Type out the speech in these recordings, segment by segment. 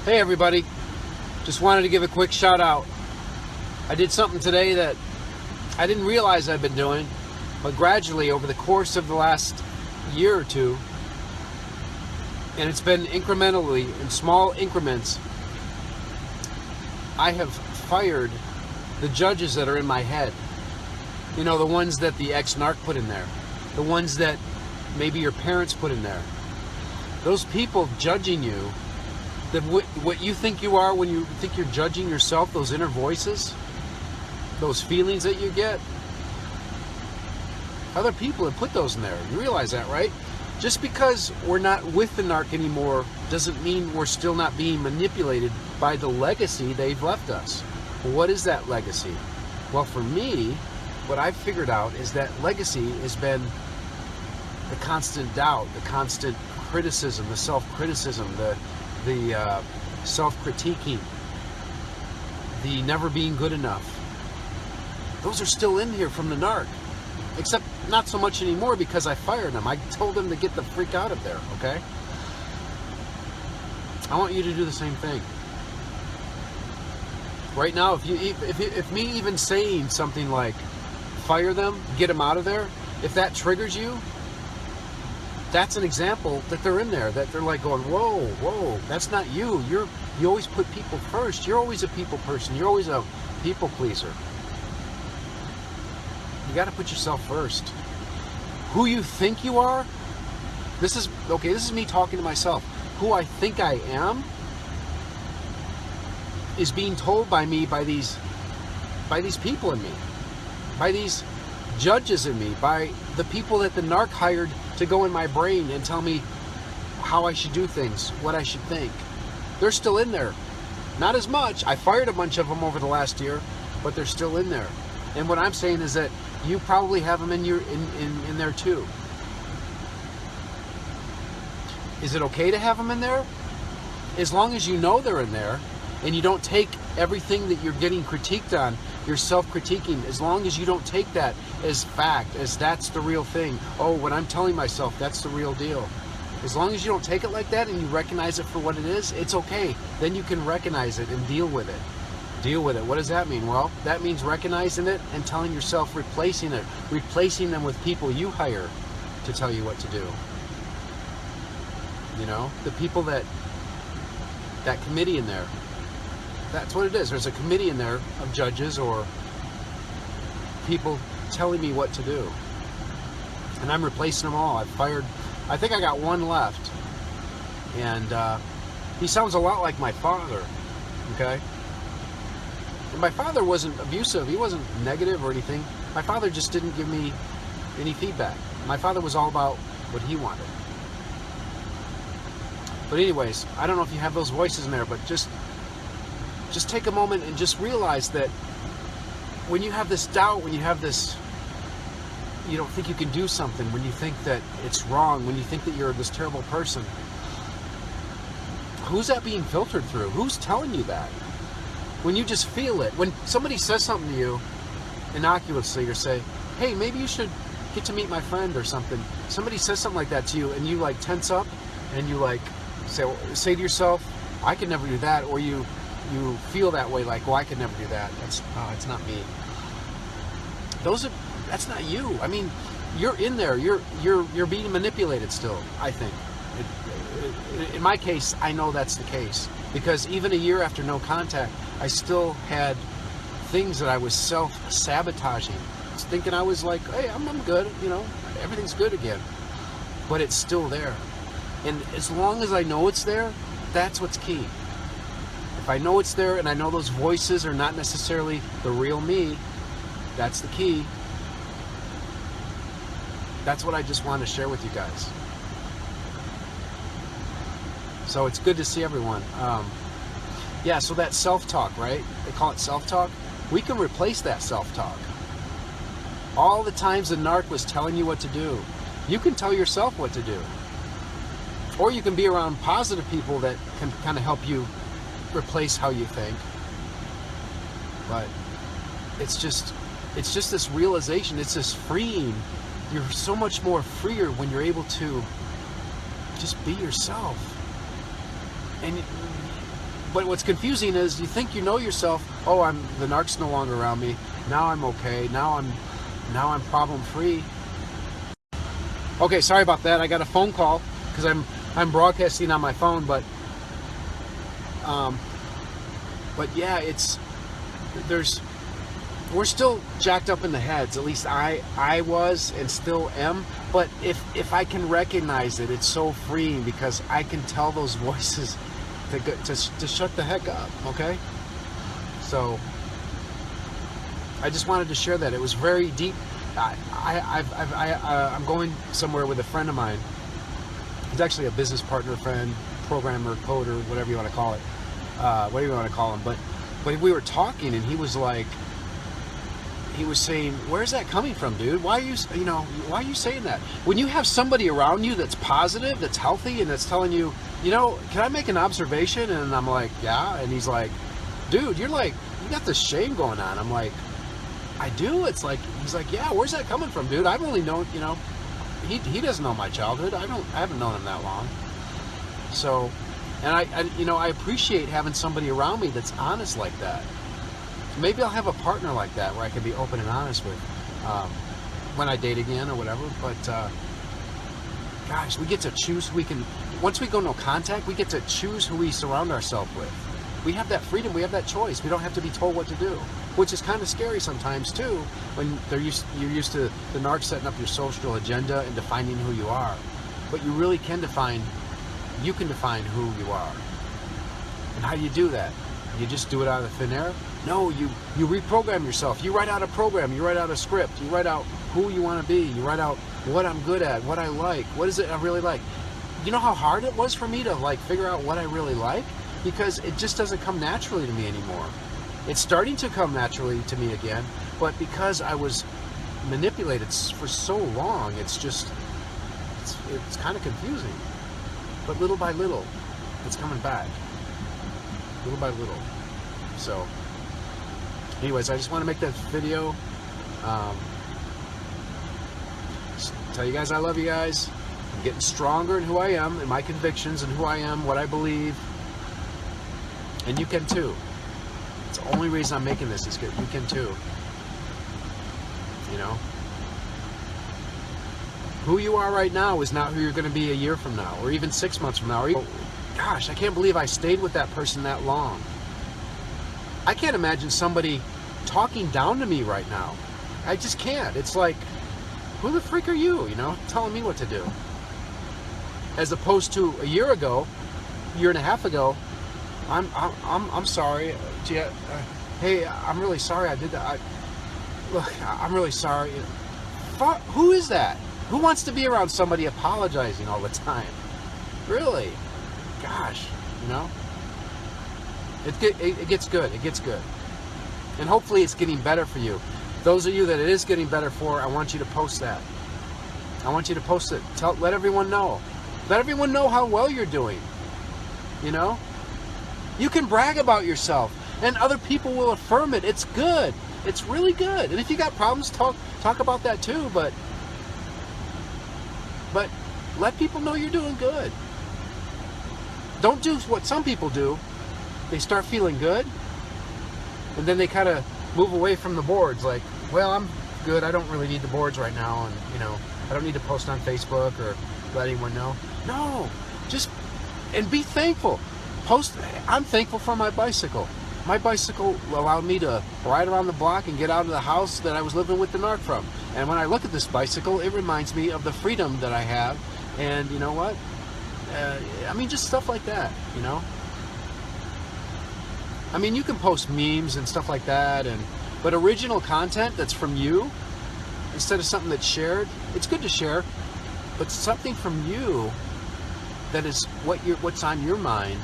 Hey everybody, just wanted to give a quick shout out. I did something today that I didn't realize I'd been doing, but gradually over the course of the last year or two, and it's been incrementally, in small increments, I have fired the judges that are in my head. You know, the ones that the ex-narc put in there, the ones that maybe your parents put in there. Those people judging you, that what you think you are when you think you're judging yourself, those inner voices, those feelings that you get, other people have put those in there. You realize that, right? Just because we're not with the narc anymore doesn't mean we're still not being manipulated by the legacy they've left us. What is that legacy? Well, for me, what I've figured out is that legacy has been the constant doubt, the constant criticism, the self-criticism, the self-critiquing, the never being good enough. Those are still in here from the narc, except not so much anymore because I fired them. I told them to get the freak out of there, okay? I want you to do the same thing. Right now, if me even saying something like, fire them, get them out of there, if that triggers you, that's an example that they're in there, that they're like going, whoa, that's not you. You always put people first. You're always a people person. You're always a people pleaser. You got to put yourself first. Who you think you are, this is me talking to myself. Who I think I am is being told by me, by these people in me, by these judges in me, by the people that the narc hired to go in my brain and tell me how I should do things, what I should think. They're still in there. Not as much. I fired a bunch of them over the last year, but they're still in there. And what I'm saying is that you probably have them in there too. Is it okay to have them in there? As long as you know they're in there and you don't take everything that you're getting critiqued on, you're self-critiquing, as long as you don't take that as fact, as that's the real thing. Oh, when I'm telling myself that's the real deal. As long as you don't take it like that and you recognize it for what it is, it's okay. Then you can recognize it and deal with it. Deal with it. What does that mean? Well, that means recognizing it and telling yourself replacing it. Replacing them with people you hire to tell you what to do. You know, the people that committee in there. That's what it is. There's a committee in there of judges or people telling me what to do. And I'm replacing them all. I think I got one left. And he sounds a lot like my father. Okay? And my father wasn't abusive. He wasn't negative or anything. My father just didn't give me any feedback. My father was all about what he wanted. But anyways, I don't know if you have those voices in there, but just take a moment and just realize that when you have this doubt, when you have this, you don't think you can do something, when you think that it's wrong, when you think that you're this terrible person, who's that being filtered through? Who's telling you that? When you just feel it, when somebody says something to you innocuously or say, hey, maybe you should get to meet my friend or something. Somebody says something like that to you and you like tense up and you like say to yourself, I could never do that, or you feel that way, like, well, I could never do that. It's not me. That's not you. I mean, you're in there. You're being manipulated still, I think. In my case, I know that's the case. Because even a year after no contact, I still had things that I was self-sabotaging. Thinking I was like, hey, I'm good, you know, everything's good again. But it's still there. And as long as I know it's there, that's what's key. If I know it's there and I know those voices are not necessarily the real me, that's the key. That's what I just want to share with you guys. So it's good to see everyone. Yeah, so that self-talk, right? They call it self-talk. We can replace that self-talk. All the times the narc was telling you what to do, you can tell yourself what to do. Or you can be around positive people that can kind of help you replace how you think. But it's just this realization, it's this freeing. You're so much more freer when you're able to just be yourself. And but what's confusing is you think you know yourself. Oh, the narc's no longer around me. Now I'm okay. Now I'm problem free. Okay, sorry about that. I got a phone call because I'm broadcasting on my phone, but yeah, we're still jacked up in the heads. At least I was and still am. But if I can recognize it, it's so freeing because I can tell those voices to shut the heck up. Okay. So I just wanted to share that. It was very deep. I'm going somewhere with a friend of mine. He's actually a business partner, friend, programmer, coder, whatever you want to call it. Whatever you want to call him. But we were talking, and he was saying, "Where's that coming from, dude? Why are you saying that? When you have somebody around you that's positive, that's healthy, and that's telling you, can I make an observation?" And I'm like, "Yeah." And he's like, "Dude, you got this shame going on." I'm like, "I do." He's like, "Yeah, where's that coming from, dude? I've only known, he doesn't know my childhood. I haven't known him that long." So, and I appreciate having somebody around me that's honest like that. Maybe I'll have a partner like that where I can be open and honest with when I date again or whatever. But gosh, we get to choose. Once we go no contact, we get to choose who we surround ourselves with. We have that freedom. We have that choice. We don't have to be told what to do, which is kind of scary sometimes too. When you're used to the narc setting up your social agenda and defining who you are, but you really can define. You can define who you are. And how do you do that? You just do it out of thin air? No, you reprogram yourself. You write out a program. You write out a script. You write out who you want to be. You write out what I'm good at, what I like. What is it I really like? You know how hard it was for me to figure out what I really like? Because it just doesn't come naturally to me anymore. It's starting to come naturally to me again, but because I was manipulated for so long, it's kind of confusing. But little by little, it's coming back. Little by little. So, anyways, I just want to make that video. Just tell you guys I love you guys. I'm getting stronger in who I am, in my convictions, and who I am, what I believe. And you can too. It's the only reason I'm making this is good. You can too. Who you are right now is not who you're going to be a year from now, or even 6 months from now. Or even, gosh, I can't believe I stayed with that person that long. I can't imagine somebody talking down to me right now. I just can't. It's like, who the freak are you? Telling me what to do. As opposed to a year ago, year and a half ago, I'm sorry. Hey, I'm really sorry I did that. Look, I'm really sorry. Who is that? Who wants to be around somebody apologizing all the time? Really? Gosh, It gets good. It gets good. And hopefully it's getting better for you. Those of you that it is getting better for, I want you to post that. I want you to post it. Let everyone know. Let everyone know how well you're doing. You can brag about yourself, and other people will affirm it. It's good. It's really good. And if you got problems, talk about that too. But let people know you're doing good. Don't do what some people do. They start feeling good, and then they kind of move away from the boards. Like, well, I'm good. I don't really need the boards right now, and I don't need to post on Facebook or let anyone know. No, and be thankful. I'm thankful for my bicycle. My bicycle allowed me to ride around the block and get out of the house that I was living with the narc from. And when I look at this bicycle, it reminds me of the freedom that I have. And you know what? Just stuff like that, you can post memes and stuff like that, but original content that's from you, instead of something that's shared, it's good to share, but something from you that is what's on your mind,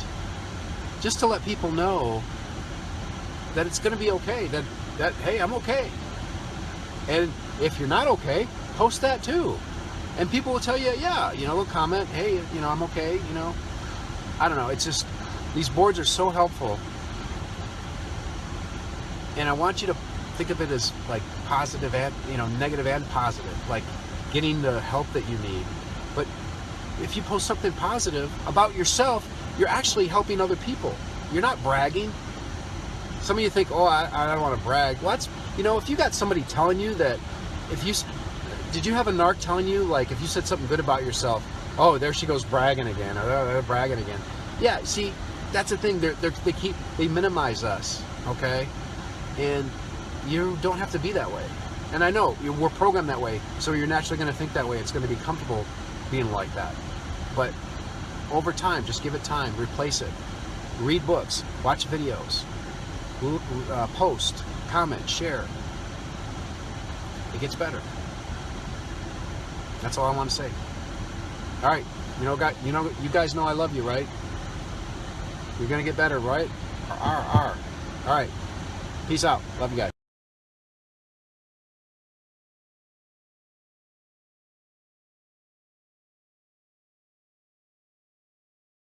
just to let people know that it's going to be okay, that hey, I'm okay. And if you're not okay, post that too. And people will tell you, yeah, they'll comment, hey, I'm okay, I don't know, it's just, these boards are so helpful. And I want you to think of it as like positive and, negative and positive, like getting the help that you need. But if you post something positive about yourself, you're actually helping other people. you're not bragging. Some of you think, oh, I don't want to brag. Well, that's, you know, if you got somebody telling you that, did you have a narc telling you, like, if you said something good about yourself, oh, there she goes bragging again, or they're bragging again. Yeah, see, that's the thing. They minimize us, okay? And you don't have to be that way. And I know we're programmed that way, so you're naturally going to think that way. It's going to be comfortable being like that. But over time, just give it time. Replace it. Read books. Watch videos. Post. Comment. Share. It gets better. That's all I want to say. All right. You guys know I love you, right? You're going to get better, right? All right. Peace out. Love you guys.